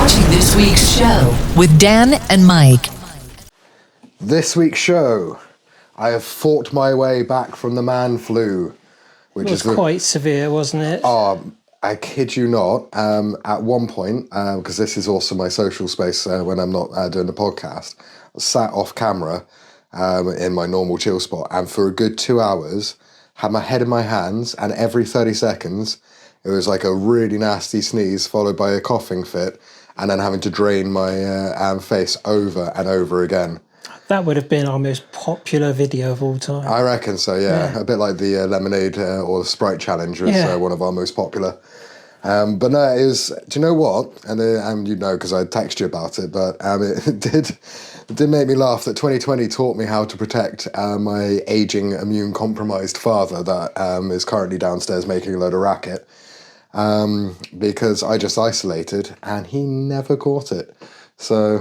watching this week's show with Dan and Mike. This week's show, I have fought my way back from the Manflu, which was quite severe, wasn't it? Oh, I kid you not. At one point, because this is also my social space when I'm not doing the podcast, I sat off camera in my normal chill spot, and for a good 2 hours, had my head in my hands, and every 30 seconds, it was like a really nasty sneeze followed by a coughing fit, and then having to drain my face over and over again. That would have been our most popular video of all time. I reckon so, yeah. A bit like the lemonade or the Sprite challenge was one of our most popular. But no, it was, do you know what? And you know, because I texted you about it, but it did make me laugh that 2020 taught me how to protect my aging, immune-compromised father that is currently downstairs making a load of racket. Because I just isolated and he never caught it. So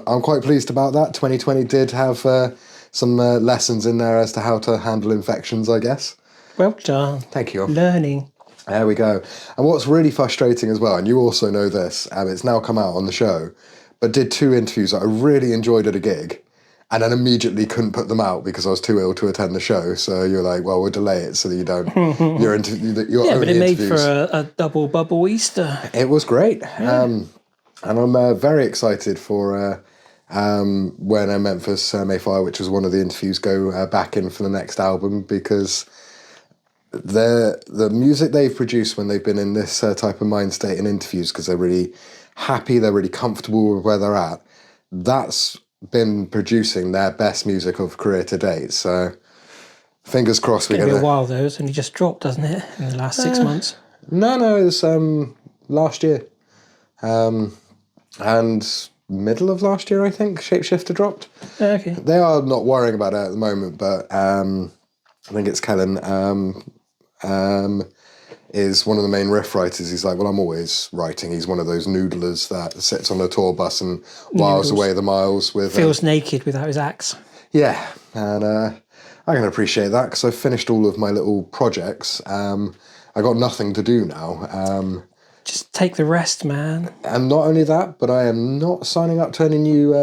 I'm quite pleased about that. 2020 did have some lessons in there as to how to handle infections, I guess. Well done. Thank you. Learning. There we go. And what's really frustrating as well, and you also know this, it's now come out on the show, but did 2 interviews that I really enjoyed at a gig, and then immediately couldn't put them out because I was too ill to attend the show. So you're like, well, we'll delay it so that you don't. your But it made for a double bubble Easter. It was great. Yeah. And I'm very excited for when Memphis Mayfire, which was one of the interviews, go back in for the next album, because the music they've produced when they've been in this type of mind state in interviews, because they're really happy, they're really comfortable with where they're at, that's been producing their best music of career to date. So fingers crossed we're going to... It's going to be a while though. It's only just dropped, doesn't it, in the last 6 months? No, it was last year. And middle of last year, I think, Shapeshifter dropped. Okay. They are not worrying about it at the moment, but I think it's Kellen is one of the main riff writers. He's like, well, I'm always writing. He's one of those noodlers that sits on a tour bus and whiles away the miles with... Feels naked without his axe. Yeah, and I can appreciate that because I've finished all of my little projects. I got nothing to do now. Just take the rest, man. And not only that, but I am not signing up to any new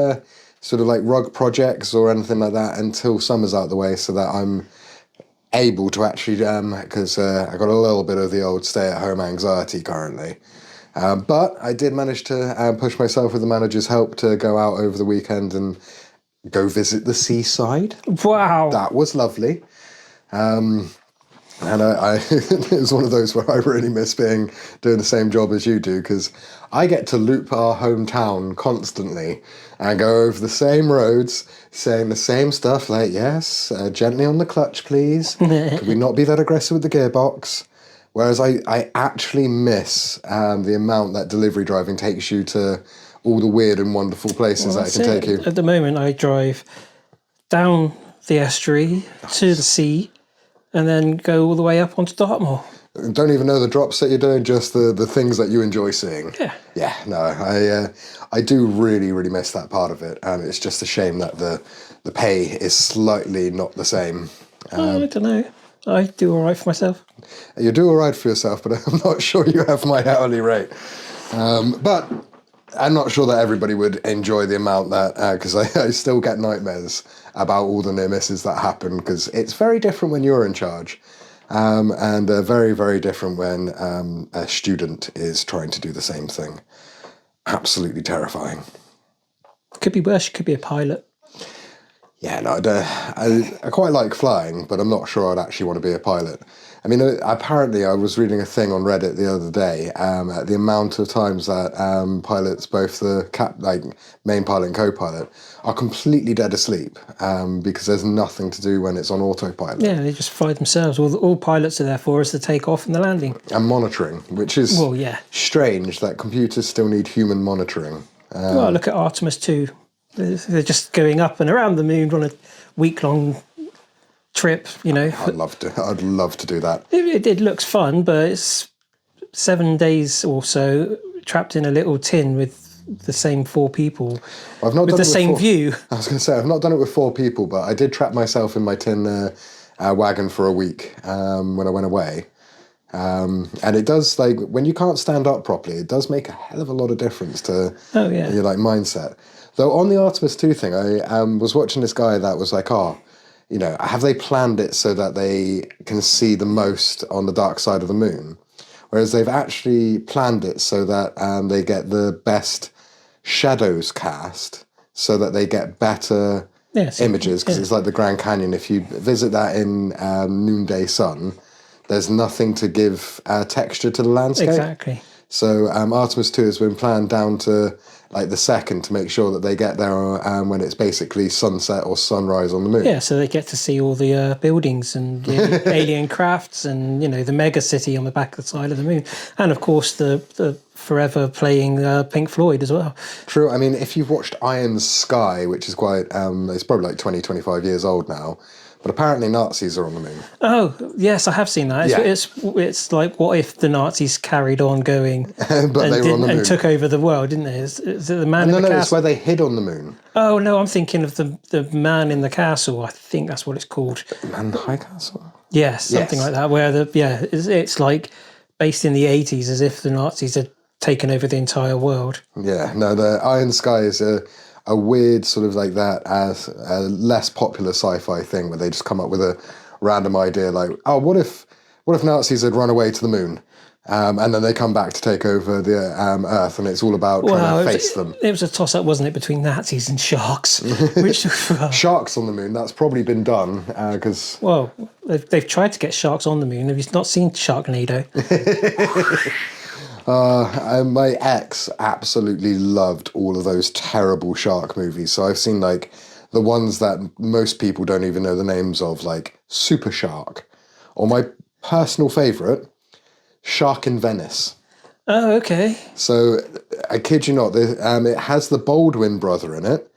sort of like rug projects or anything like that until summer's out the way, so that I'm able to actually, because I got a little bit of the old stay-at-home anxiety currently. But I did manage to push myself with the manager's help to go out over the weekend and go visit the seaside. Wow. That was lovely. And I it was one of those where I really miss doing the same job as you do, because I get to loop our hometown constantly and go over the same roads, saying the same stuff like, yes, gently on the clutch, please. Could we not be that aggressive with the gearbox? Whereas I actually miss the amount that delivery driving takes you to all the weird and wonderful places that it can take you. At the moment, I drive down the estuary to the sea, and then go all the way up onto Dartmoor. Don't even know the drops that you're doing, just the things that you enjoy seeing. Yeah. Yeah, no, I do really, really miss that part of it, and it's just a shame that the pay is slightly not the same. I don't know. I do all right for myself. You do all right for yourself, but I'm not sure you have my hourly rate. But I'm not sure that everybody would enjoy the amount that, because I still get nightmares about all the near misses that happen, because it's very different when you're in charge, and very, very different when a student is trying to do the same thing. Absolutely terrifying. Could be worse. You could be a pilot. Yeah, no, I quite like flying, but I'm not sure I'd actually want to be a pilot. I mean, apparently I was reading a thing on Reddit the other day, the amount of times that pilots, both the main pilot and co-pilot, are completely dead asleep because there's nothing to do when it's on autopilot. Yeah, they just fly themselves. All pilots are there for is the takeoff and the landing. And monitoring, which is strange that computers still need human monitoring. Well, look at Artemis II. They're just going up and around the moon on a week-long trip, you know. I'd love to do that. It looks fun, but it's 7 days or so trapped in a little tin with the same 4 people. I've not with done the it same view. I was going to say, I've not done it with 4 people, but I did trap myself in my tin wagon for a week when I went away. And it does, like, when you can't stand up properly, it does make a hell of a lot of difference to your like mindset. Though on the Artemis II thing, I was watching this guy that was like, have they planned it so that they can see the most on the dark side of the moon? Whereas they've actually planned it so that they get the best shadows cast so that they get better images. Because it's like the Grand Canyon. If you visit that in noonday sun, there's nothing to give texture to the landscape. Exactly. So Artemis 2 has been planned down to like the second to make sure that they get there when it's basically sunset or sunrise on the moon. Yeah, so they get to see all the buildings and the alien crafts and, the mega city on the back of the side of the moon. And, of course, the forever playing Pink Floyd as well. True. I mean, if you've watched Iron Sky, which is quite, it's probably like 20, 25 years old now, but apparently Nazis are on the moon. Oh, yes, I have seen that. It's like, what if the Nazis carried on going and took over the world, didn't they? Is it the man in the castle? No, it's where they hid on the moon. Oh, no, I'm thinking of the man in the castle. I think that's what it's called. Man in the High Castle? Yes, something like that, where it's like based in the 80s as if the Nazis had taken over the entire world. Yeah, no, the Iron Sky is a weird sort of like that as a less popular sci-fi thing where they just come up with a random idea like, oh, what if Nazis had run away to the moon? And then they come back to take over the Earth, and it's all about trying to face them. It was a toss-up, wasn't it, between Nazis and sharks? Sharks on the moon, that's probably been done, because... Well, they've tried to get sharks on the moon. Have you not seen Sharknado? My ex absolutely loved all of those terrible shark movies. So I've seen like the ones that most people don't even know the names of, like Super Shark, or my personal favourite, Shark in Venice. Oh, okay. So I kid you not, it has the Baldwin brother in it.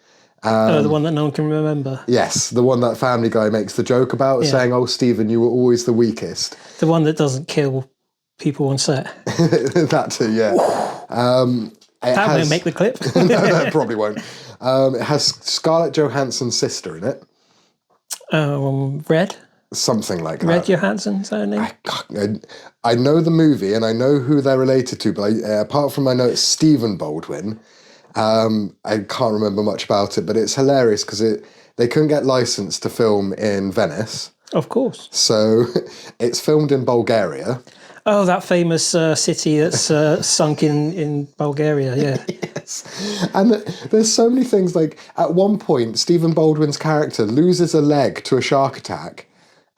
The one that no one can remember. Yes, the one that Family Guy makes the joke about, saying, "Oh, Stephen, you were always the weakest." The one that doesn't kill people on set. That too, yeah. That won't make the clip. No, that probably won't. It has Scarlett Johansson's sister in it. Red? Something like that. Red Johansson, is that her name? I know the movie and I know who they're related to, but apart from I know it's Stephen Baldwin, I can't remember much about it, but it's hilarious because they couldn't get licensed to film in Venice. Of course. So it's filmed in Bulgaria. Oh, that famous city that's sunk in Bulgaria, yeah. Yes. And there's so many things, like at one point, Stephen Baldwin's character loses a leg to a shark attack,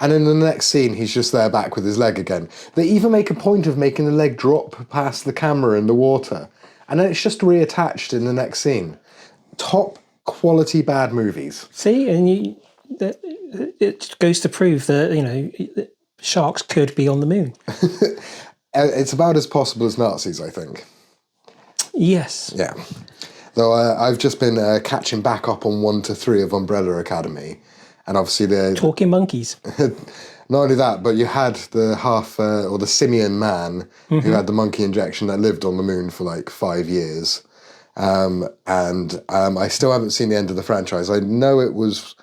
and in the next scene, he's just there back with his leg again. They even make a point of making the leg drop past the camera in the water, and then it's just reattached in the next scene. Top quality bad movies. See, and it goes to prove that, sharks could be on the moon. It's about as possible as Nazis, I think. Yes. Yeah. Though I've just been catching back up on 1 to 3 of Umbrella Academy. And obviously the... Talking monkeys. Not only that, but you had the simian man who had the monkey injection that lived on the moon for like 5 years. And I still haven't seen the end of the franchise. I know it was...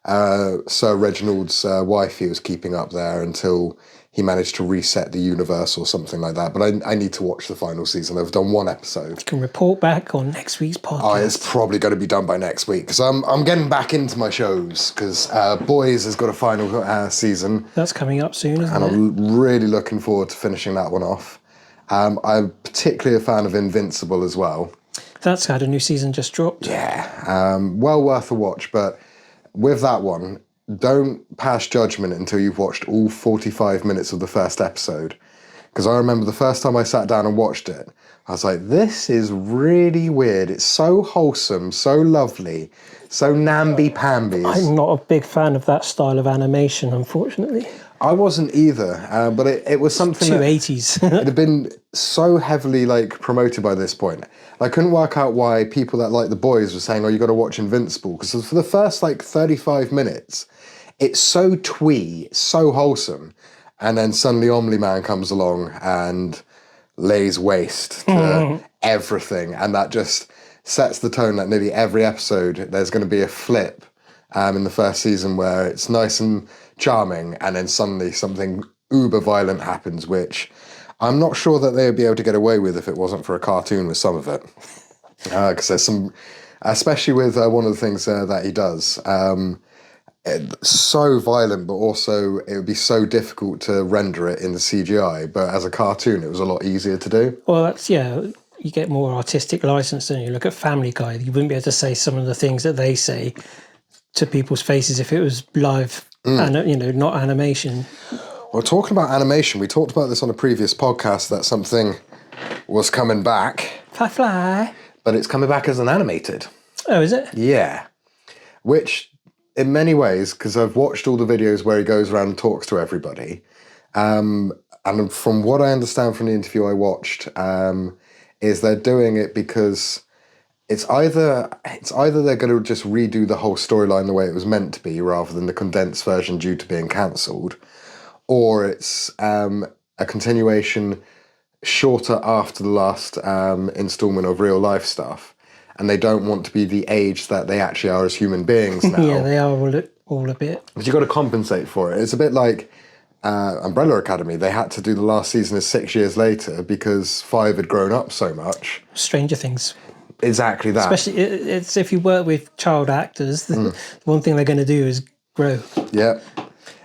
Sir Reginald's wife he was keeping up there until he managed to reset the universe or something like that. But I need to watch the final season. I've done 1 episode. You can report back on next week's podcast. Oh, it's probably going to be done by next week because I'm getting back into my shows because Boys has got a final season. That's coming up soon, isn't it? And I'm really looking forward to finishing that one off. I'm particularly a fan of Invincible as well. That's had a new season just dropped. Yeah, well worth a watch, but... With that one, don't pass judgment until you've watched all 45 minutes of the first episode. Because I remember the first time I sat down and watched it, I was like, this is really weird. It's so wholesome, so lovely, so namby-pamby. I'm not a big fan of that style of animation, unfortunately. I wasn't either, but it was something Too 80s. it had been so heavily promoted by this point. I couldn't work out why people that like The Boys were saying, oh, you got to watch Invincible. Because for the first 35 minutes, it's so twee, so wholesome. And then suddenly Omni Man comes along and lays waste to everything. And that just sets the tone that nearly every episode there's going to be a flip in the first season where it's nice and charming, and then suddenly something uber violent happens, which I'm not sure that they would be able to get away with if it wasn't for a cartoon with some of it. Because there's some, especially with one of the things that he does, so violent, but also it would be so difficult to render it in the CGI. But as a cartoon, it was a lot easier to do. Well, that's, you get more artistic license than you. Look at Family Guy. You wouldn't be able to say some of the things that they say to people's faces if it was live, and not animation. Well, talking about animation, we talked about this on a previous podcast that something was coming back. Fly. But it's coming back as an animated. Oh, is it? Yeah. Which, in many ways, because I've watched all the videos where he goes around and talks to everybody, and from what I understand from the interview I watched, is they're doing it because it's either they're going to just redo the whole storyline the way it was meant to be rather than the condensed version due to being cancelled, or it's a continuation shorter after the last instalment of real life stuff, and they don't want to be the age that they actually are as human beings now. Yeah, they are all a bit. But you've got to compensate for it. It's a bit like Umbrella Academy. They had to do the last season as 6 years later because 5 had grown up so much. Stranger Things. Exactly that. Especially, it's if you work with child actors, the one thing they're going to do is grow. Yeah.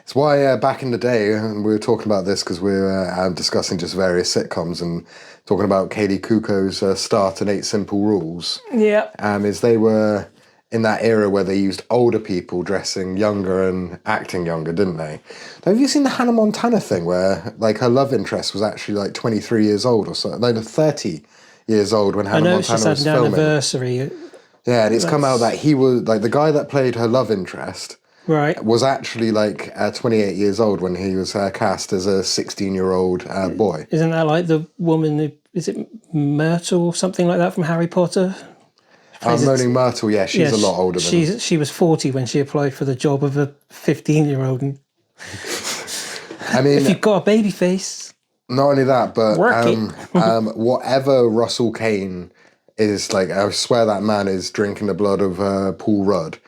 It's why back in the day, and we were talking about this because we were discussing just various sitcoms and talking about Katie Kuko's start in 8 Simple Rules. Yeah. Is they were in that era where they used older people dressing younger and acting younger, didn't they? Have you seen the Hannah Montana thing where like her love interest was actually like 23 years old or so, like 30 years old when Hannah Montana was filming? I know she's had an anniversary. Yeah, and it's come out that he was like the guy that played her love interest. Right. Was actually like 28 years old when he was cast as a 16-year-old boy. Isn't that like the woman who, is it Myrtle or something like that from Harry Potter? Moaning Myrtle, yeah, she's a lot older than... She was 40 when she applied for the job of a 15-year-old. I mean... If you've got a baby face... Not only that, but work it. Whatever Russell Kane is, like, I swear that man is drinking the blood of Paul Rudd.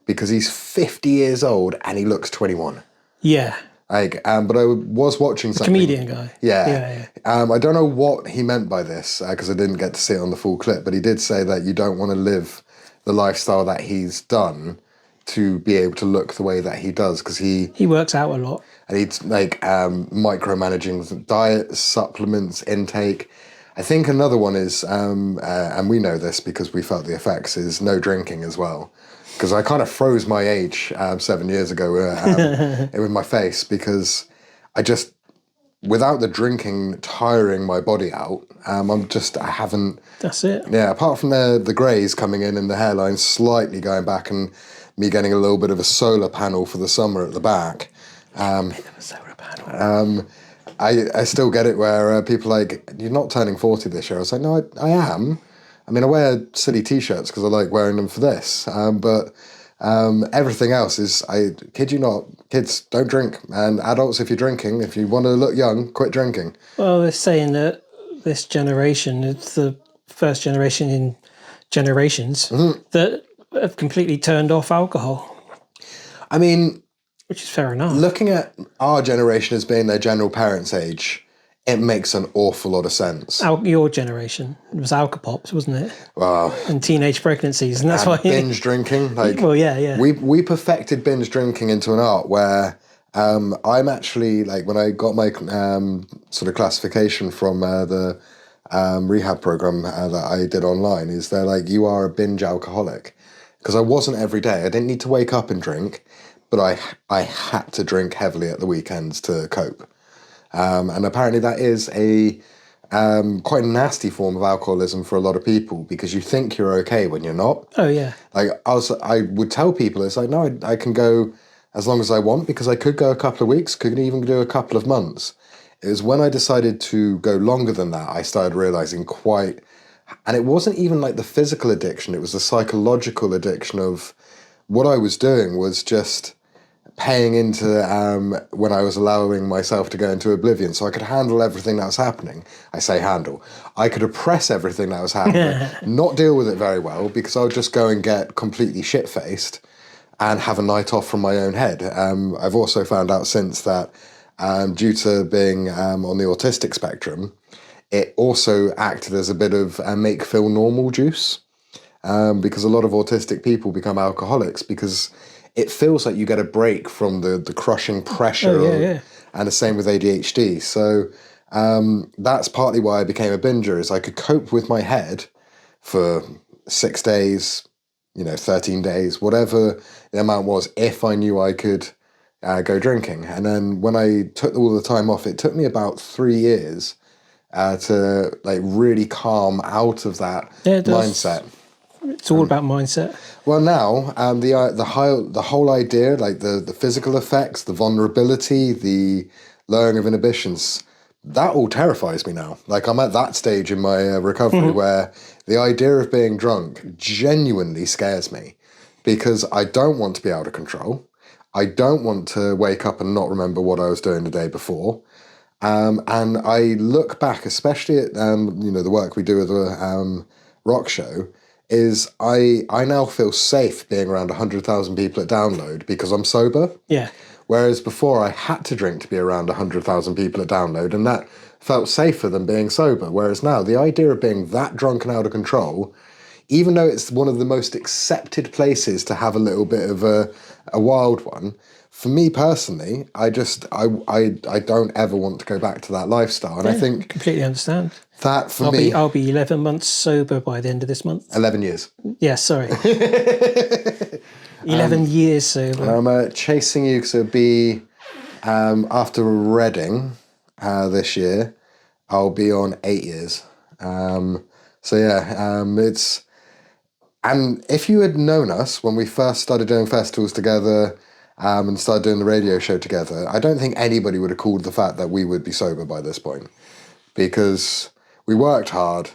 Because he's 50 years old and he looks 21. Yeah. Like, but I was watching something. Comedian guy. Yeah. I don't know what he meant by this because I didn't get to see it on the full clip, but he did say that you don't want to live the lifestyle that he's done to be able to look the way that he does because he works out a lot. And he's like micromanaging diet, supplements, intake. I think another one is, and we know this because we felt the effects, is no drinking as well. Because I kind of froze my age 7 years ago with my face because I just, without the drinking tiring my body out, I haven't... That's it. Yeah, apart from the greys coming in and the hairline slightly going back and me getting a little bit of a solar panel for the summer at the back. A bit of a solar panel. I still get it where people are like, you're not turning 40 this year. I was like, no, I am. I mean, I wear silly T-shirts because I like wearing them for this. But everything else is, I kid you not, kids don't drink. And adults, if you're drinking, if you want to look young, quit drinking. Well, they're saying that this generation, it's the first generation in generations that have completely turned off alcohol. I mean... Which is fair enough. Looking at our generation as being their general parents' age, it makes an awful lot of sense. Your generation, it was Alka-Pops, wasn't it? Wow. And teenage pregnancies, and that's why... Binge drinking. Like, well, yeah. We perfected binge drinking into an art where I'm actually, like, when I got my sort of classification from the rehab program that I did online, is they're like, you are a binge alcoholic. Because I wasn't every day. I didn't need to wake up and drink, but I had to drink heavily at the weekends to cope. And apparently that is a quite a nasty form of alcoholism for a lot of people because you think you're okay when you're not. Oh, yeah. Like, I would tell people, it's like, no, I can go as long as I want because I could go a couple of weeks, could even do a couple of months. It was when I decided to go longer than that, I started realising quite... And it wasn't even like the physical addiction, it was the psychological addiction of what I was doing was just... paying into when I was allowing myself to go into oblivion so I could handle everything that was happening. I say handle. I could oppress everything that was happening, not deal with it very well because I would just go and get completely shit-faced and have a night off from my own head. I've also found out since that due to being on the autistic spectrum, it also acted as a bit of a make feel normal juice, because a lot of autistic people become alcoholics because it feels like you get a break from the crushing pressure. And the same with ADHD. So that's partly why I became a binger, is I could cope with my head for 6 days, 13 days, whatever the amount was, if I knew I could go drinking. And then when I took all the time off, it took me about 3 years to really calm out of that mindset. It's all about mindset. Well, now the whole idea, the physical effects, the vulnerability, the lowering of inhibitions, that all terrifies me now. I'm at that stage in my recovery where the idea of being drunk genuinely scares me, because I don't want to be out of control. I don't want to wake up and not remember what I was doing the day before. And I look back, especially at the work we do with the rock show, is I now feel safe being around 100,000 people at Download because I'm sober. Yeah. Whereas before I had to drink to be around 100,000 people at Download, and that felt safer than being sober. Whereas now the idea of being that drunk and out of control, even though it's one of the most accepted places to have a little bit of a wild one, for me personally, I don't ever want to go back to that lifestyle. And I think completely understand. That for I'll be 11 months sober by the end of this month. 11 years. Yeah, sorry. 11 years sober. I'm chasing you, because it'll be after Reading this year, I'll be on 8 years. It's... And if you had known us when we first started doing festivals together and started doing the radio show together, I don't think anybody would have called the fact that we would be sober by this point. Because we worked hard,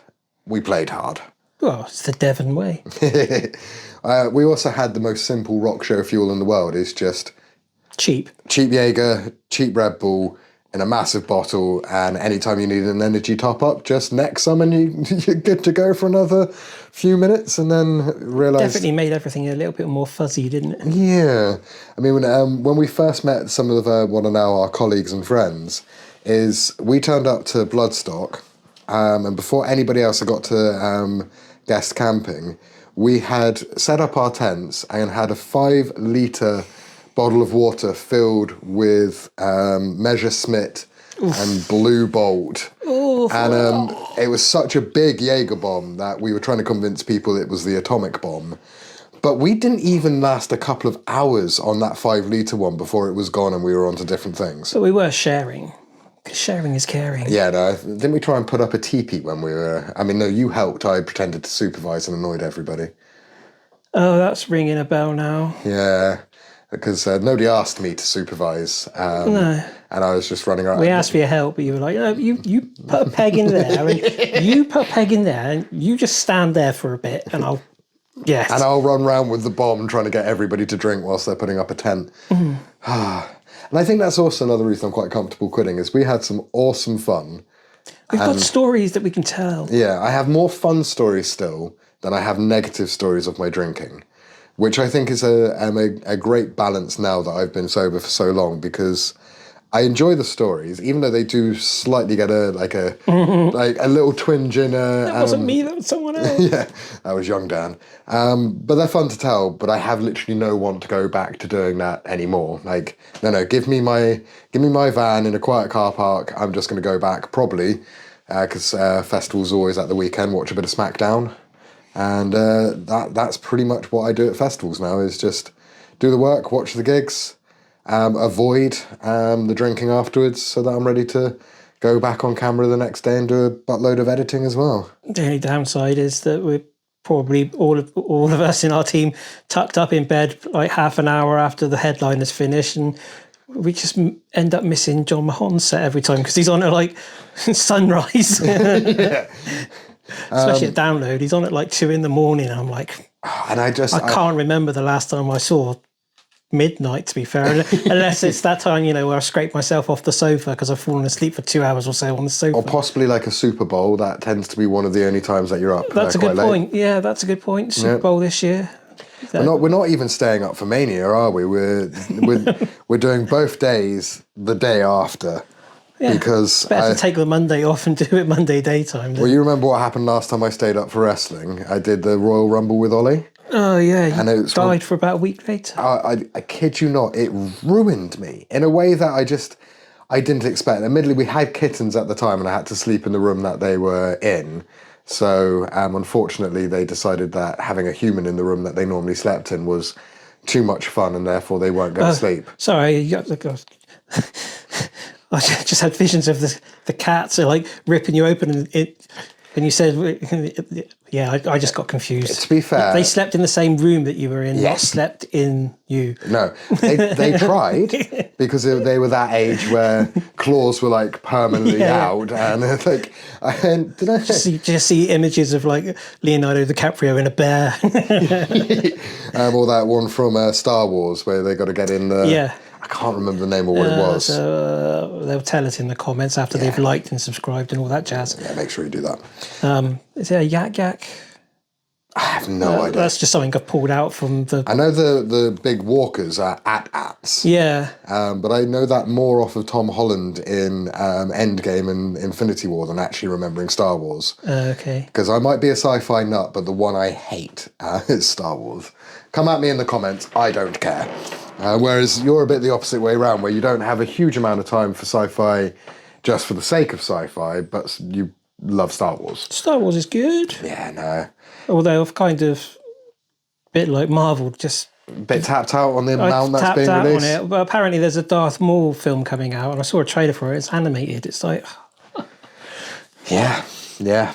we played hard. Well, it's the Devon way. We also had the most simple rock show fuel in the world. It's just... Cheap Jaeger, cheap Red Bull, in a massive bottle, and anytime you need an energy top-up, just neck some and you're good to go for another few minutes, and then realise... Definitely made everything a little bit more fuzzy, didn't it? Yeah. I mean, when we first met some of what are now our colleagues and friends, is we turned up to Bloodstock, and before anybody else had got to guest camping, we had set up our tents and had a 5-litre bottle of water filled with Messerschmitt and Blue Bolt. Oof. And it was such a big Jaeger bomb that we were trying to convince people it was the atomic bomb. But we didn't even last a couple of hours on that 5-litre one before it was gone and we were on to different things. But we were sharing. Because sharing is caring. Yeah, no, didn't we try and put up a teepee when we were... I mean, no, you helped. I pretended to supervise and annoyed everybody. Oh, that's ringing a bell now. Yeah. Because nobody asked me to supervise, no. And I was just running around. We asked for your help, but you were like, "No, you put a peg in there, and you put a peg in there, and you just stand there for a bit, and I'll run around with the bomb trying to get everybody to drink whilst they're putting up a tent." Mm. And I think that's also another reason I'm quite comfortable quitting, is we had some awesome fun. We've got stories that we can tell. Yeah, I have more fun stories still than I have negative stories of my drinking. Which I think is a great balance now that I've been sober for so long, because I enjoy the stories, even though they do slightly get a little twinge in. That wasn't me, that was someone else. Yeah, that was young Dan. But they're fun to tell. But I have literally no want to go back to doing that anymore. No, give me my van in a quiet car park. I'm just going to go back probably because festivals always at the weekend. Watch a bit of SmackDown. And that's pretty much what I do at festivals now, is just do the work, watch the gigs, avoid the drinking afterwards so that I'm ready to go back on camera the next day and do a buttload of editing as well. The only downside is that we're probably all of us in our team tucked up in bed like half an hour after the headline is finished, and we just end up missing John Mahon's set every time because he's on at like sunrise. Yeah. Especially at Download, he's on at 2 a.m. and I'm like, and I can't remember the last time I saw midnight, to be fair, unless it's that time, where I scrape myself off the sofa because I've fallen asleep for 2 hours or so on the sofa. Or possibly like a Super Bowl. That tends to be one of the only times that you're up. That's a good point. Yeah, that's a good point. Super Bowl this year. We're not even staying up for Mania, are we? We're doing both days the day after. Yeah, because better to take the Monday off and do it Monday daytime. Well, you remember what happened last time I stayed up for wrestling? I did the Royal Rumble with Ollie. Oh yeah, and it died for about a week later. I kid you not, it ruined me in a way that I didn't expect. Admittedly, we had kittens at the time, and I had to sleep in the room that they were in. So unfortunately, they decided that having a human in the room that they normally slept in was too much fun, and therefore they weren't going to sleep. Sorry, I just had visions of the cats like ripping you open, and you said, yeah, I just got confused. To be fair, they slept in the same room that you were in, yes. Not slept in you. No, they tried because they were that age where claws were like permanently out, and it's like, did I just see images of like Leonardo DiCaprio in a bear, or that one from Star Wars where they got to get in the. Yeah. I can't remember the name of what it was. They'll tell us in the comments after they've liked and subscribed and all that jazz. Yeah, make sure you do that. Is it a yak yak? I have no idea. That's just something I've pulled out from the... I know the big walkers are at-ats. Yeah. But I know that more off of Tom Holland in Endgame and Infinity War than actually remembering Star Wars. Okay. Because I might be a sci-fi nut, but the one I hate is Star Wars. Come at me in the comments, I don't care. Whereas you're a bit the opposite way around, where you don't have a huge amount of time for sci-fi just for the sake of sci-fi, but you love Star Wars. Star Wars is good. Yeah, no. Although I've kind of, bit like Marvel, just... Bit tapped out on the amount that's being released. On it, but apparently there's a Darth Maul film coming out, and I saw a trailer for it. It's animated. It's like... Yeah,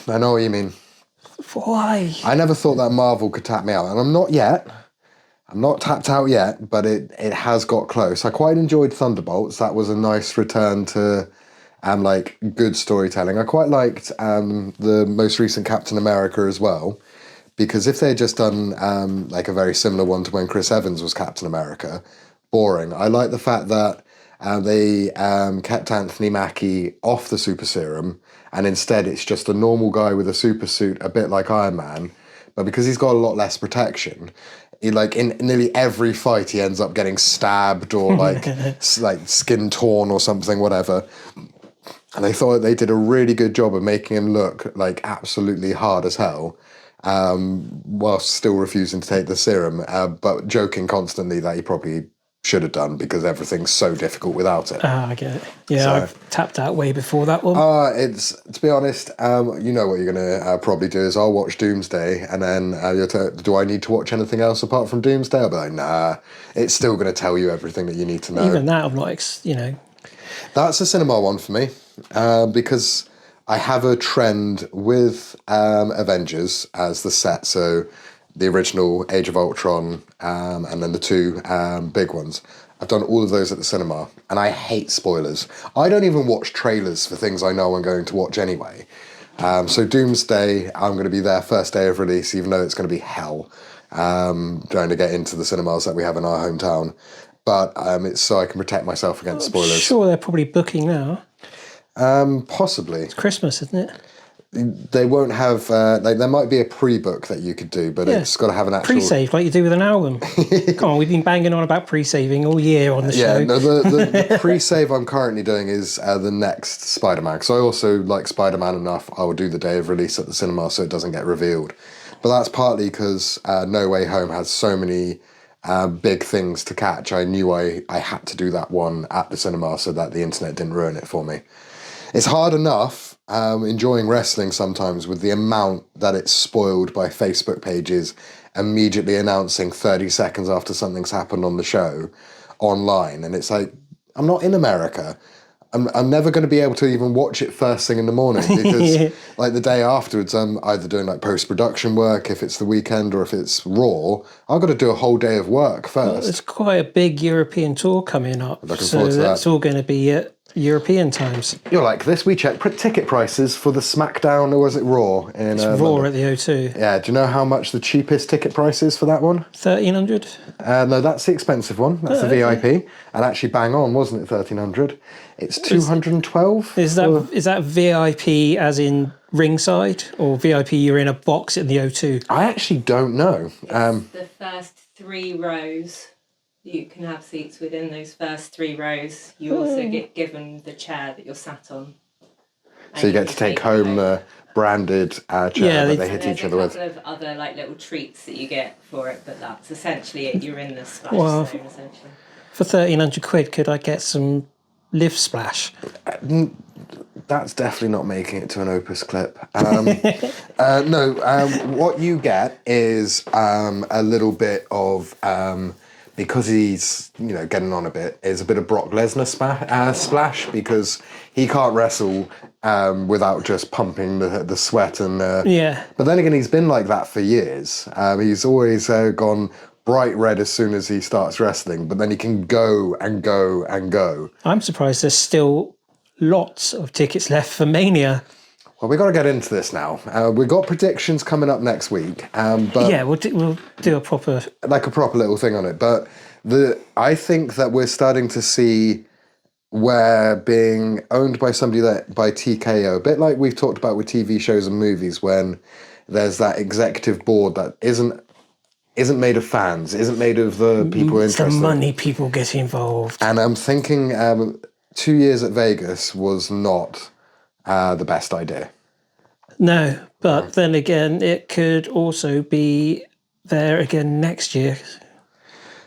I know what you mean. Why? I never thought that Marvel could tap me out, and I'm not yet. I'm not tapped out yet, but it has got close. I quite enjoyed Thunderbolts. That was a nice return to like good storytelling. I quite liked the most recent Captain America as well, because if they had just done like a very similar one to when Chris Evans was Captain America, boring. I like the fact that they kept Anthony Mackie off the super serum, and instead it's just a normal guy with a super suit, a bit like Iron Man, but because he's got a lot less protection, like in nearly every fight he ends up getting stabbed or like skin torn or something, whatever. And I thought they did a really good job of making him look like absolutely hard as hell, whilst still refusing to take the serum, but joking constantly that he probably should have done because everything's so difficult without it. I get it. Yeah, I've tapped out way before that one. It's, to be honest, you know what you're going to probably do is I'll watch Doomsday, and then do I need to watch anything else apart from Doomsday? I'll be like, nah, it's still going to tell you everything that you need to know. Even that, I'm like, That's a cinema one for me, because I have a trend with Avengers as the set, so the original Age of Ultron, and then the two big ones. I've done all of those at the cinema, and I hate spoilers. I don't even watch trailers for things I know I'm going to watch anyway. So Doomsday, I'm going to be there first day of release, even though it's going to be hell, trying to get into the cinemas that we have in our hometown. But it's so I can protect myself against spoilers. I'm sure they're probably booking now. Possibly. It's Christmas, isn't it? They won't have, there might be a pre-book that you could do, but it's got to have an actual... Pre-save, like you do with an album. Come on, we've been banging on about pre-saving all year on the show. Yeah, no, the pre-save I'm currently doing is the next Spider-Man, because I also like Spider-Man enough, I will do the day of release at the cinema so it doesn't get revealed. But that's partly because No Way Home has so many big things to catch. I knew I had to do that one at the cinema so that the internet didn't ruin it for me. It's hard enough enjoying wrestling sometimes with the amount that it's spoiled by Facebook pages immediately announcing 30 seconds after something's happened on the show online. And it's like, I'm not in America. I'm never going to be able to even watch it first thing in the morning because like the day afterwards, I'm either doing like post-production work if it's the weekend or if it's Raw. I've got to do a whole day of work first. Well, it's quite a big European tour coming up. Looking forward to that. That's all going to be at European times. You're like this. We checked ticket prices for the SmackDown, or was it Raw? It's Raw at the O2. Yeah. Do you know how much the cheapest ticket price is for that one? 1,300. No, that's the expensive one. That's the VIP, and actually bang on, wasn't it? 1,300. It's 212. Is that VIP as in ringside, or VIP you're in a box in the O2? I actually don't know. The first 3 rows. You can have seats within those first 3 rows. You also get given the chair that you're sat on. So you get to take home the branded chair that they hit each other with. There's a couple of other little treats that you get for it, but that's essentially it. You're in the splash zone, essentially. For 1,300 quid, could I get some live splash? That's definitely not making it to an Opus clip. No, what you get is a little bit of, because he's getting on a bit, is a bit of Brock Lesnar splash, because he can't wrestle without just pumping the sweat and. But then again, he's been like that for years. He's always gone bright red as soon as he starts wrestling, but then he can go and go and go. I'm surprised there's still lots of tickets left for Mania. Well, we've got to get into this now. We've got predictions coming up next week. But yeah, we'll do a proper... Like a proper little thing on it. But I think that we're starting to see where being owned by somebody by TKO, a bit like we've talked about with TV shows and movies, when there's that executive board that isn't made of fans, isn't made of the people interested. The money people get involved. And I'm thinking 2 years at Vegas was not the best idea. No, but then again, it could also be there again next year,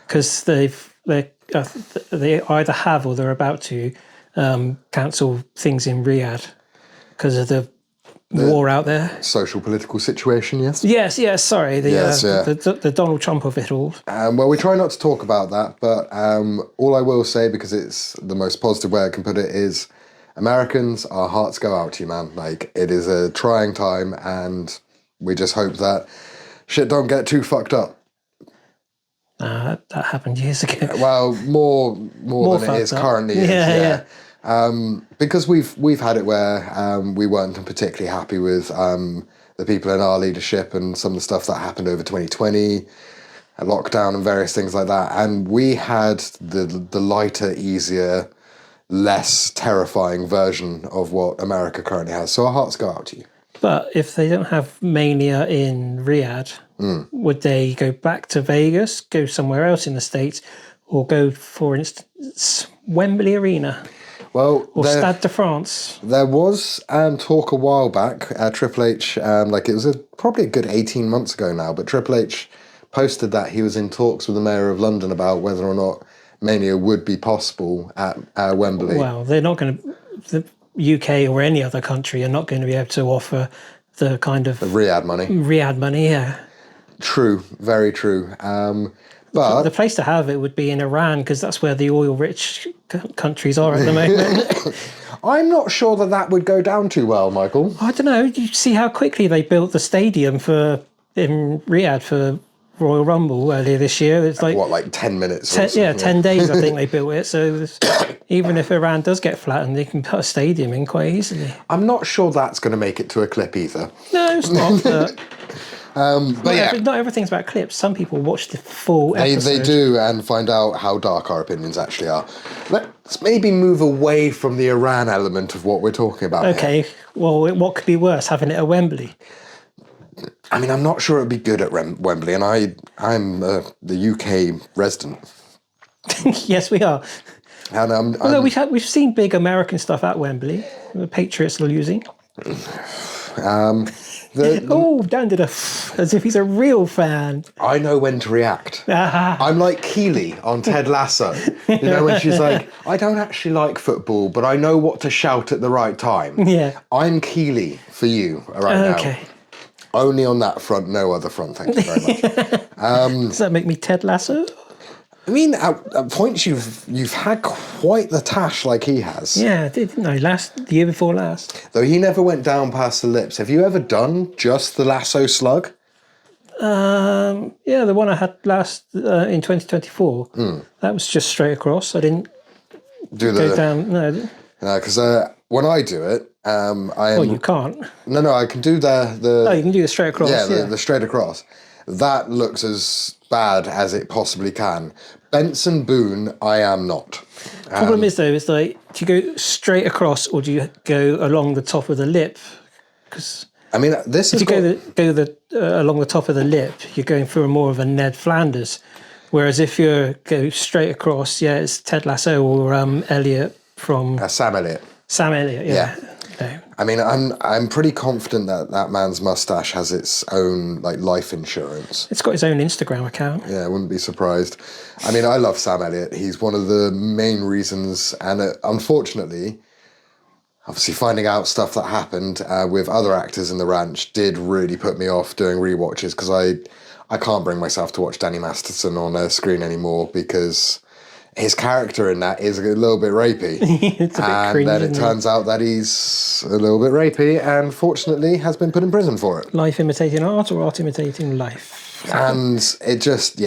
because they either have or they're about to cancel things in Riyadh because of the war out there. Social political situation, yes? Yes, sorry. The Donald Trump of it all. Well, we try not to talk about that, but all I will say, because it's the most positive way I can put it, is Americans, our hearts go out to you, man. Like, it is a trying time, and we just hope that shit don't get too fucked up. That happened years ago. Well, more than it is currently. Yeah. Because we've had it where we weren't particularly happy with the people in our leadership and some of the stuff that happened over 2020, a lockdown and various things like that. And we had the lighter, easier, less terrifying version of what America currently has. So our hearts go out to you. But if they don't have Mania in Riyadh, would they go back to Vegas, go somewhere else in the States, or go, for instance, Wembley Arena? Well, or Stade de France. There was talk a while back. Triple H, it was probably a good 18 months ago now, but Triple H posted that he was in talks with the Mayor of London about whether or not Mania would be possible at Wembley. Well, they're not going to... The UK or any other country are not going to be able to offer the kind of... The Riyadh money. Riyadh money, yeah. True, very true. But the place to have it would be in Iran, because that's where the oil-rich countries are at the moment. I'm not sure that would go down too well, Michael. I don't know. You see how quickly they built the stadium in Riyadh for Royal Rumble earlier this year. It's like 10 minutes? 10 days, I think they built it. So even if Iran does get flattened, they can put a stadium in quite easily. I'm not sure that's going to make it to a clip either. No, it's not. But not everything's about clips. Some people watch the full episode. They do, and find out how dark our opinions actually are. Let's maybe move away from the Iran element of what we're talking about. Okay, here. Well, what could be worse, having it at Wembley? I mean, I'm not sure it'd be good at Wembley, and I'm the UK resident. Yes, we are. And although we've seen big American stuff at Wembley. The Patriots are losing. Dan did as if he's a real fan. I know when to react. I'm like Keely on Ted Lasso. When she's like, I don't actually like football, but I know what to shout at the right time. Yeah. I'm Keely for you now. Okay. Only on that front, no other front, thank you very much. Does that make me Ted Lasso? I mean, at points you've had quite the tash like he has. Yeah, didn't I? The year before last. Though he never went down past the lips. Have you ever done just the lasso slug? Yeah, the one I had last in 2024. That was just straight across. I didn't go down. No, because when I do it, I am. Well, you can't. No, I can do the. Oh, you can do the straight across. Yeah, the straight across. That looks as bad as it possibly can. Benson Boone, I am not. Problem is though, do you go straight across or do you go along the top of the lip? Because I mean, this is If you go along the top of the lip, you're going for more of a Ned Flanders. Whereas if you go straight across, it's Ted Lasso or Elliot from Sam Elliott. Sam Elliott. Yeah. No. I mean, I'm pretty confident that man's mustache has its own like life insurance. It's got his own Instagram account. Yeah, I wouldn't be surprised. I mean, I love Sam Elliott. He's one of the main reasons, and unfortunately, obviously finding out stuff that happened with other actors in the ranch did really put me off doing rewatches, because I can't bring myself to watch Danny Masterson on a screen anymore, because his character in that is a little bit rapey. It's a bit cringe, then it turns out that he's a little bit rapey and fortunately has been put in prison for it. Life imitating art or art imitating life? And it just,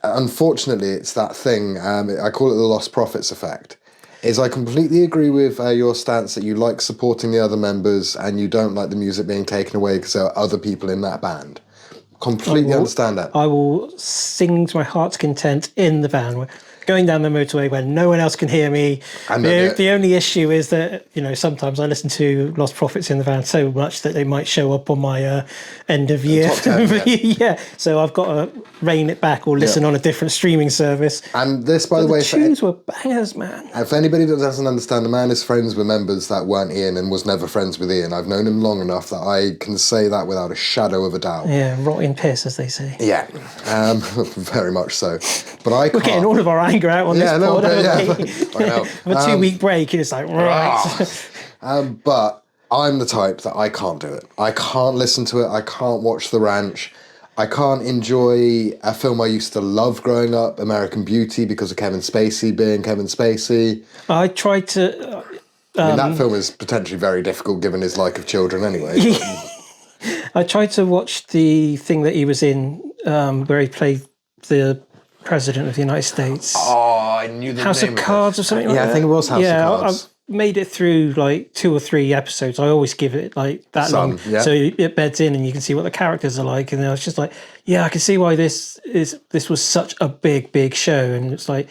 unfortunately, it's that thing, I call it the lost profits effect. Is I completely agree with your stance that you like supporting the other members and you don't like the music being taken away because there are other people in that band. Completely understand that. I will sing to my heart's content in the van, going down the motorway when no one else can hear me. And the only issue is that, sometimes I listen to Lost Prophets in the van so much that they might show up on my end of year. Top 10, So I've got to rein it back or listen on a different streaming service. And this, by the way, the tunes were bangers, man. If anybody that doesn't understand, the man is friends with members that weren't Ian and was never friends with Ian. I've known him long enough that I can say that without a shadow of a doubt. Yeah, rotting piss, as they say. Yeah, very much so. But I can't. We're getting all of our anger out on this pod. I know. A 2-week break, and it's like, right. But I'm the type that I can't do it. I can't listen to it. I can't watch The Ranch. I can't enjoy a film I used to love growing up, American Beauty, because of Kevin Spacey being Kevin Spacey. I tried to... I mean, that film is potentially very difficult given his like of children anyway. I tried to watch the thing that he was in where he played the President of the United States. Oh, I knew the House name of Cards or something like that. Yeah, I think it was House of Cards. I've made it through like 2 or 3 episodes. I always give it like that long, so it beds in and you can see what the characters are like. And I was just like, I can see why this was such a big show, and it's like,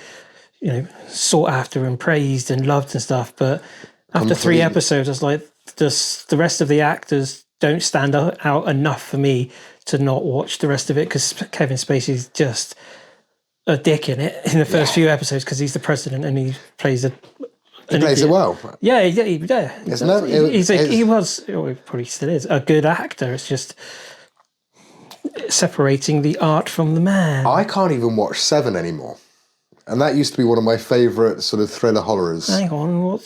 sought after and praised and loved and stuff. But after 3 episodes, I was like, the rest of the actors don't stand out enough for me to not watch the rest of it, because Kevin Spacey's just a dick in it in the first few episodes, because he's the president and he plays it well. Yeah. He was, or he probably still is, a good actor. It's just separating the art from the man. I can't even watch Seven anymore. And that used to be one of my favourite sort of thriller horrors. Hang on,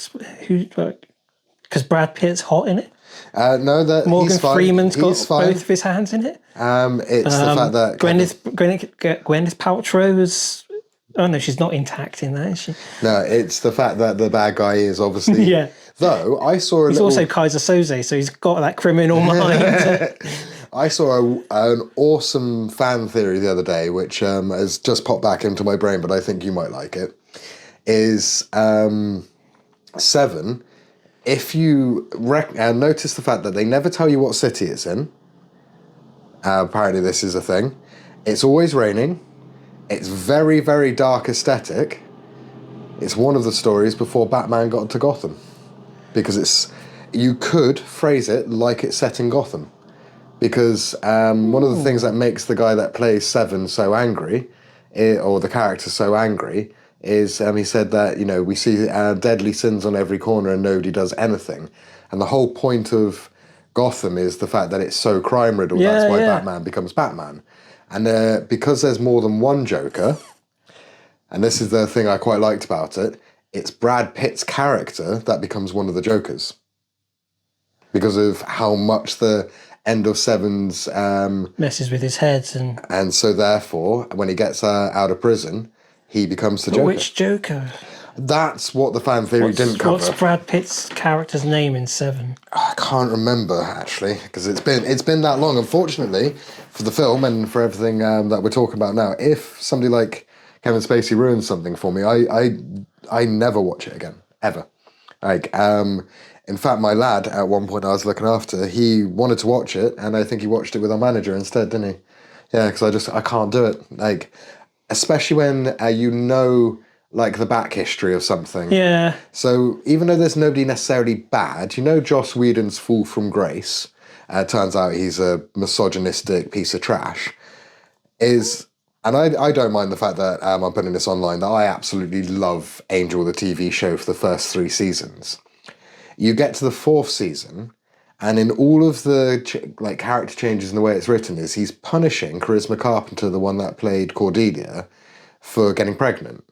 because Brad Pitt's hot in it? No, that Morgan he's fine. Freeman's got he's fine. both of his hands in it. It's the fact that Gwyneth Paltrow is... Oh no, she's not intact in that, is she? No, it's the fact that the bad guy is obviously... Yeah. Though, I saw He's also Kaiser Soze, so he's got that criminal mind. I saw an awesome fan theory the other day, which has just popped back into my brain, but I think you might like it, is Seven... If you notice the fact that they never tell you what city it's in, apparently this is a thing, it's always raining, it's very, very dark aesthetic, it's one of the stories before Batman got to Gotham. Because you could phrase it like it's set in Gotham. Because one of the things that makes the guy that plays Seven so angry, or the character so angry, is he said that, we see deadly sins on every corner and nobody does anything. And the whole point of Gotham is the fact that it's so crime-riddled, that's why Batman becomes Batman. And because there's more than one Joker, and this is the thing I quite liked about it, it's Brad Pitt's character that becomes one of the Jokers. Because of how much the end of Seven's... messes with his head. And so therefore, when he gets out of prison... he becomes the Joker. Which Joker? That's what the fan theory didn't cover. What's Brad Pitt's character's name in Seven? I can't remember, actually, because it's been that long. Unfortunately, for the film and for everything that we're talking about now, if somebody like Kevin Spacey ruins something for me, I never watch it again, ever. In fact, my lad, at one point I was looking after, he wanted to watch it, and I think he watched it with our manager instead, didn't he? Yeah, because I can't do it. Especially when the back history of something. Yeah. So even though there's nobody necessarily bad, Joss Whedon's Fall from Grace, turns out he's a misogynistic piece of trash, and I don't mind the fact that I'm putting this online, that I absolutely love Angel, the TV show, for the first 3 seasons. You get to the 4th season, and in all of the character changes in the way it's written is he's punishing Charisma Carpenter, the one that played Cordelia, for getting pregnant.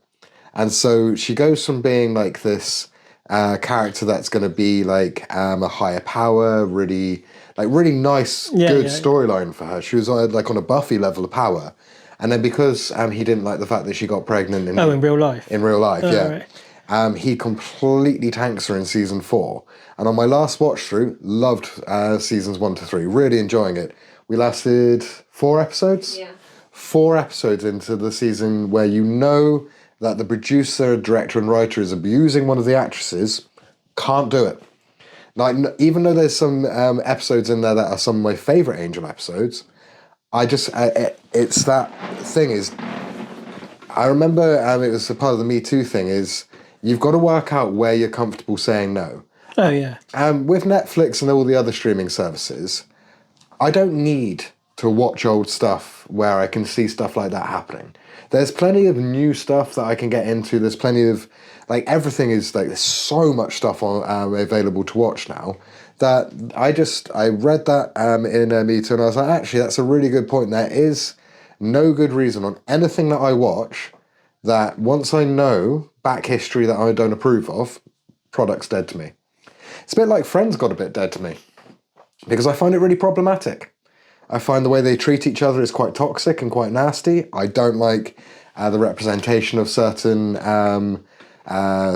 And so she goes from being like this character that's going to be like a higher power, really nice, good storyline for her. She was like on a Buffy level of power. And then because he didn't like the fact that she got pregnant in real life. In real life, yeah. Right. He completely tanks her in season 4. And on my last watch through, loved seasons 1 to 3, really enjoying it. We lasted 4 episodes? Yeah. 4 episodes into the season where you know that the producer, director and writer is abusing one of the actresses. Can't do it. Like, even though there's some episodes in there that are some of my favourite Angel episodes, it's that thing is, I remember it was a part of the Me Too thing is, you've got to work out where you're comfortable saying no. Oh, yeah. With Netflix and all the other streaming services, I don't need to watch old stuff where I can see stuff like that happening. There's plenty of new stuff that I can get into. There's plenty of, everything is, there's so much stuff on available to watch now that I read that in Me Too, and I was like, actually, that's a really good point. There is no good reason on anything that I watch that once I know back history that I don't approve of, product's dead to me. It's a bit like Friends got a bit dead to me because I find it really problematic. I find the way they treat each other is quite toxic and quite nasty. I don't like the representation of certain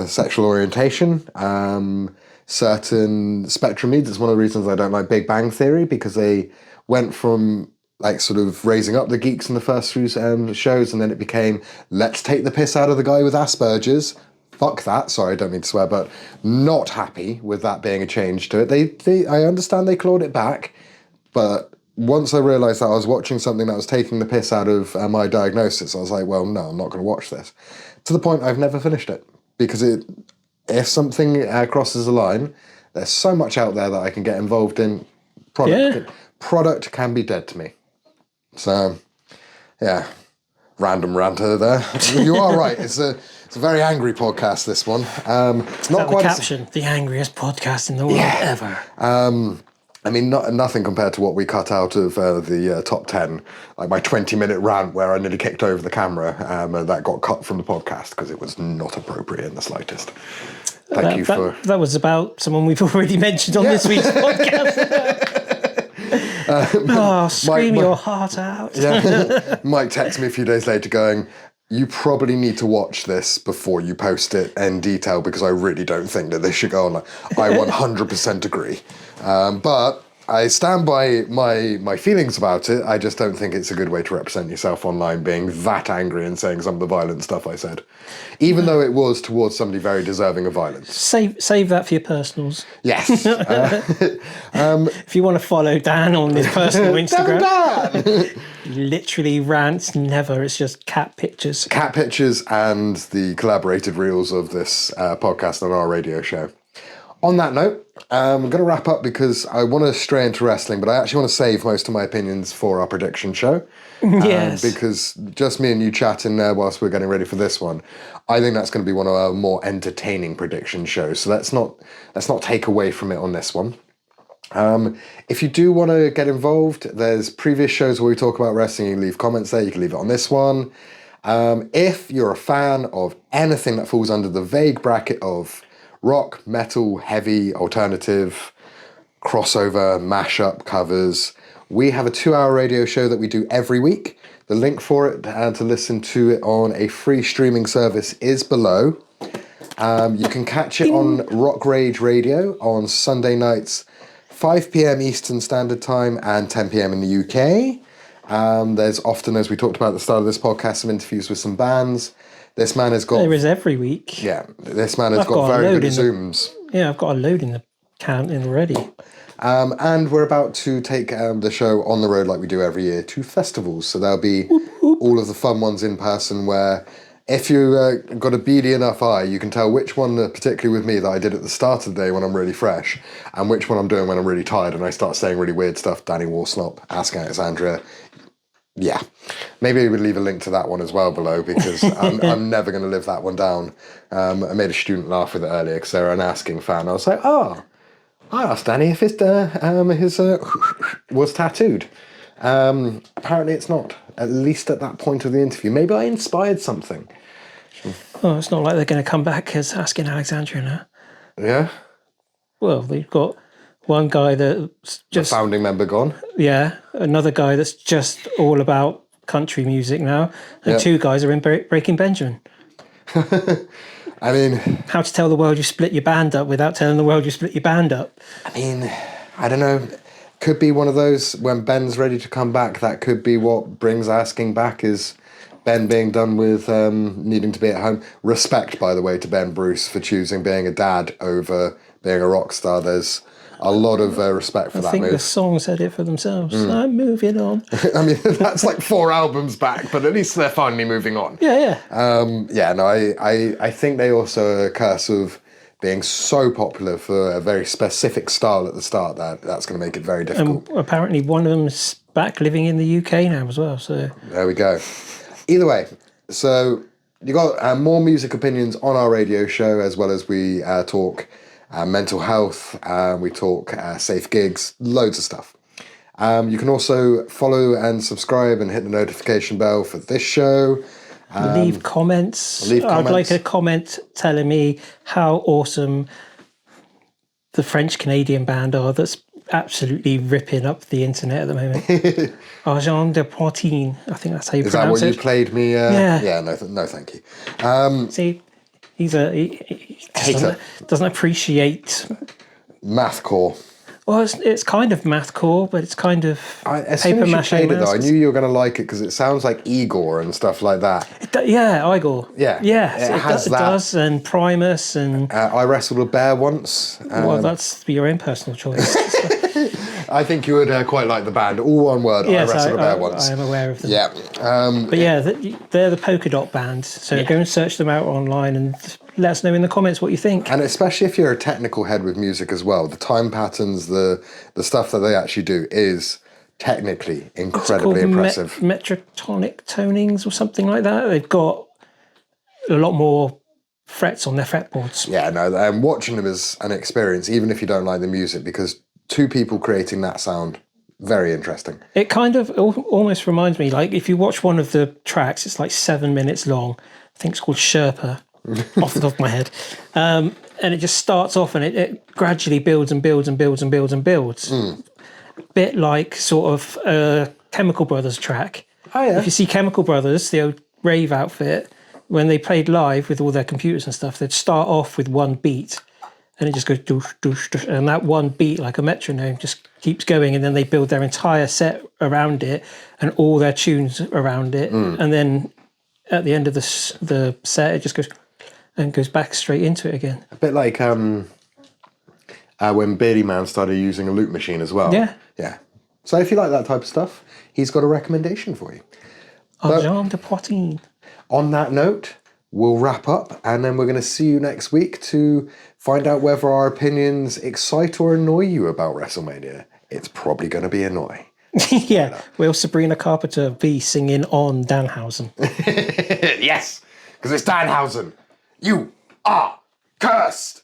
sexual orientation, certain spectrum needs. It's one of the reasons I don't like Big Bang Theory, because they went from sort of raising up the geeks in the first few shows, and then it became, let's take the piss out of the guy with Asperger's. Fuck that. Sorry, I don't mean to swear, but not happy with that being a change to it. I understand they clawed it back, but once I realised that I was watching something that was taking the piss out of my diagnosis, I was like, well, no, I'm not going to watch this. To the point I've never finished it, because if something crosses a line, there's so much out there that I can get involved in. Product can be dead to me. So, yeah, random ranter there. You are right. It's a very angry podcast, this one. Not quite the caption, the angriest podcast in the world ever. I mean, nothing compared to what we cut out of the top 10. Like my 20-minute rant where I nearly kicked over the camera, that got cut from the podcast because it was not appropriate in the slightest. Thank you for... That was about someone we've already mentioned on this week's podcast. Scream your heart out. Mike texted me a few days later going, you probably need to watch this before you post it in detail because I really don't think that this should go on. I 100% agree. But I stand by my feelings about it. I just don't think it's a good way to represent yourself online, being that angry and saying some of the violent stuff I said. Even though it was towards somebody very deserving of violence. Save that for your personals. Yes. If you want to follow Dan on his personal Instagram. Dan! Literally rants never. It's just cat pictures. Cat pictures and the collaborated reels of this podcast on our radio show. On that note, I'm going to wrap up because I want to stray into wrestling, but I actually want to save most of my opinions for our prediction show. Yes. Because just me and you chatting there whilst we're getting ready for this one, I think that's going to be one of our more entertaining prediction shows. So let's not take away from it on this one. If you do want to get involved, there's previous shows where we talk about wrestling. You can leave comments there. You can leave it on this one. If you're a fan of anything that falls under the vague bracket of rock, metal, heavy, alternative, crossover, mashup, covers, we have a 2-hour radio show that we do every week. The link for it and to listen to it on a free streaming service is below. You can catch it on Rock Rage Radio on Sunday nights, 5 p.m. Eastern Standard Time and 10 p.m. in the UK. There's often, as we talked about at the start of this podcast, some interviews with some bands. This man has got... There is every week. Yeah, this man has got very good Zooms. I've got a load in the can in already. And we're about to take the show on the road like we do every year to festivals. So there'll be all of the fun ones in person where if you got a beady enough eye, you can tell which one, particularly with me, that I did at the start of the day when I'm really fresh, and which one I'm doing when I'm really tired and I start saying really weird stuff. Danny Warsnop, Ask Alexandria. Yeah. Maybe we would leave a link to that one as well below, because I'm never going to live that one down. I made a student laugh with it earlier because they're an Asking fan. I was like, I asked Danny if his was tattooed. Apparently it's not, at least at that point of the interview. Maybe I inspired something. Oh, it's not like they're going to come back as Asking Alexandria now. Yeah? Well, they've got one guy that's just... The founding member gone. Yeah, another guy that's just all about country music now. And two guys are in Breaking Benjamin. I mean... How to tell the world you split your band up without telling the world you split your band up. I mean, I don't know. Could be one of those, when Ben's ready to come back, that could be what brings Asking back, is Ben being done with needing to be at home. Respect, by the way, to Ben Bruce for choosing being a dad over being a rock star. There's a lot of respect for that move. I think the song said it for themselves. I'm moving on. I mean, that's like 4 albums back, but at least they're finally moving on. Yeah. I think they also are a curse of being so popular for a very specific style at the start that's going to make it very difficult. And apparently one of them's back living in the UK now as well. So there we go. Either way, so you got more music opinions on our radio show, as well as we talk mental health, we talk safe gigs, loads of stuff. You can also follow and subscribe and hit the notification bell for this show. Leave comments. I'd like a comment telling me how awesome the French-Canadian band are that's absolutely ripping up the internet at the moment. Argent de Poitin, I think that's how you pronounce it. Is that what you played me? Yeah, no, thank you. See, he hater. Doesn't appreciate mathcore. Well, it's kind of mathcore, but it's kind of as soon as you played it, though, I knew you were going to like it because it sounds like Igor and stuff like that. Igor. Yeah, it does, and Primus, and I wrestled a bear once. Well, that's your own personal choice. I think you would quite like the band. All one word. Yes, I wrestled a bear once. I am aware of them. Yeah, but they're the Polka Dot band. So go and search them out online and let us know in the comments what you think. And especially if you're a technical head with music as well, the time patterns, the stuff that they actually do is technically incredibly impressive. Metrotonic tonings or something like that. They've got a lot more frets on their fretboards. Yeah, no, and watching them is an experience, even if you don't like the music, because two people creating that sound, very interesting. It kind of almost reminds me, like if you watch one of the tracks, it's like 7 minutes long. I think it's called Sherpa. Off the top of my head, and it just starts off and it gradually builds and builds and builds and builds and builds. A bit like sort of a Chemical Brothers track. Oh yeah. If you see Chemical Brothers, the old rave outfit, when they played live with all their computers and stuff, they'd start off with one beat, and it just goes doosh doosh doosh, and that one beat, like a metronome, just keeps going, and then they build their entire set around it and all their tunes around it, and then at the end of the set, it just goes back straight into it again. A bit like when Beardy Man started using a loop machine as well. Yeah. So if you like that type of stuff, he's got a recommendation for you. Argent de Poitin. On that note, we'll wrap up, and then we're going to see you next week to find out whether our opinions excite or annoy you about WrestleMania. It's probably going to be annoy. Yeah. Will Sabrina Carpenter be singing on Danhausen? Yes, because it's Danhausen. You are cursed!